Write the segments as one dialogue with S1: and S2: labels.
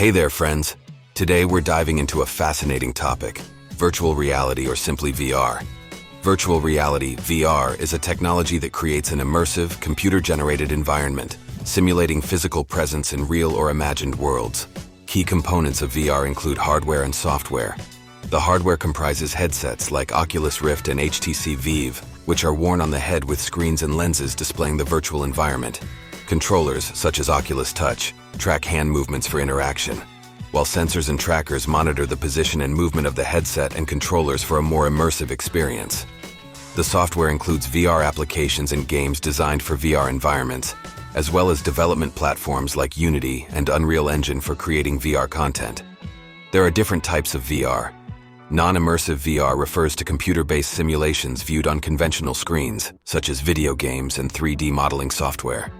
S1: Hey there, friends. Today we're diving into a fascinating topic, virtual reality or simply VR. Virtual reality, VR, is a technology that creates an immersive, computer-generated environment, simulating physical presence in real or imagined worlds. Key components of VR include hardware and software. The hardware comprises headsets like Oculus Rift and HTC Vive, which are worn on the head with screens and lenses displaying the virtual environment. Controllers, such as Oculus Touch, track hand movements for interaction, while sensors and trackers monitor the position and movement of the headset and controllers for a more immersive experience. The software includes VR applications and games designed for VR environments, as well as development platforms like Unity and Unreal Engine for creating VR content. There are different types of VR. Non-immersive VR refers to computer-based simulations viewed on conventional screens, such as video games and 3D modeling software.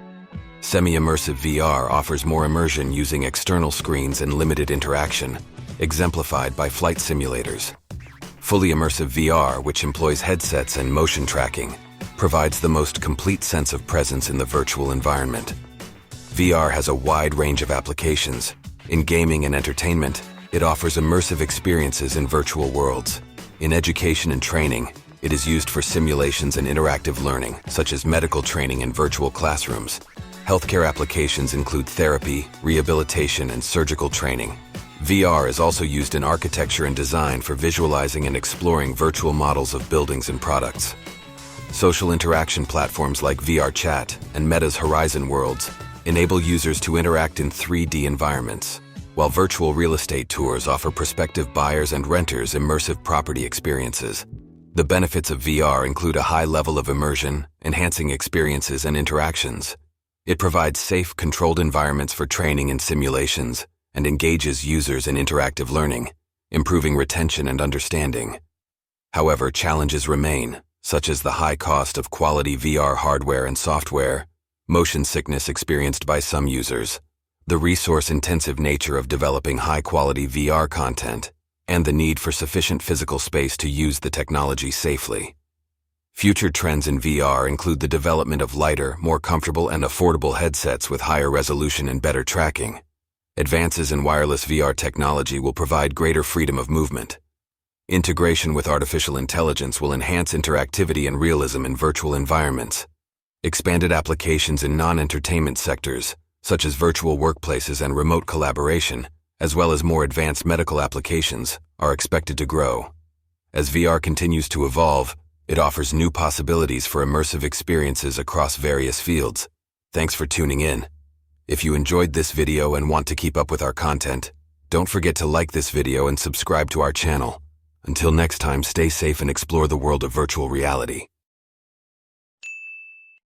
S1: Semi-immersive VR offers more immersion using external screens and limited interaction, exemplified by flight simulators. Fully immersive VR, which employs headsets and motion tracking, provides the most complete sense of presence in the virtual environment. VR has a wide range of applications. In gaming and entertainment, it offers immersive experiences in virtual worlds. In education and training, it is used for simulations and interactive learning, such as medical training in virtual classrooms. Healthcare applications include therapy, rehabilitation, and surgical training. VR is also used in architecture and design for visualizing and exploring virtual models of buildings and products. Social interaction platforms like VR Chat and Meta's Horizon Worlds enable users to interact in 3D environments, while virtual real estate tours offer prospective buyers and renters immersive property experiences. The benefits of VR include a high level of immersion, enhancing experiences and interactions. It provides safe, controlled environments for training and simulations, and engages users in interactive learning, improving retention and understanding. However, challenges remain, such as the high cost of quality VR hardware and software, motion sickness experienced by some users, the resource-intensive nature of developing high-quality VR content, and the need for sufficient physical space to use the technology safely. Future trends in VR include the development of lighter, more comfortable and affordable headsets with higher resolution and better tracking. Advances in wireless VR technology will provide greater freedom of movement. Integration with artificial intelligence will enhance interactivity and realism in virtual environments. Expanded applications in non-entertainment sectors, such as virtual workplaces and remote collaboration, as well as more advanced medical applications, are expected to grow. As VR continues to evolve, it offers new possibilities for immersive experiences across various fields. Thanks for tuning in. If you enjoyed this video and want to keep up with our content, don't forget to like this video and subscribe to our channel. Until next time, stay safe and explore the world of virtual reality.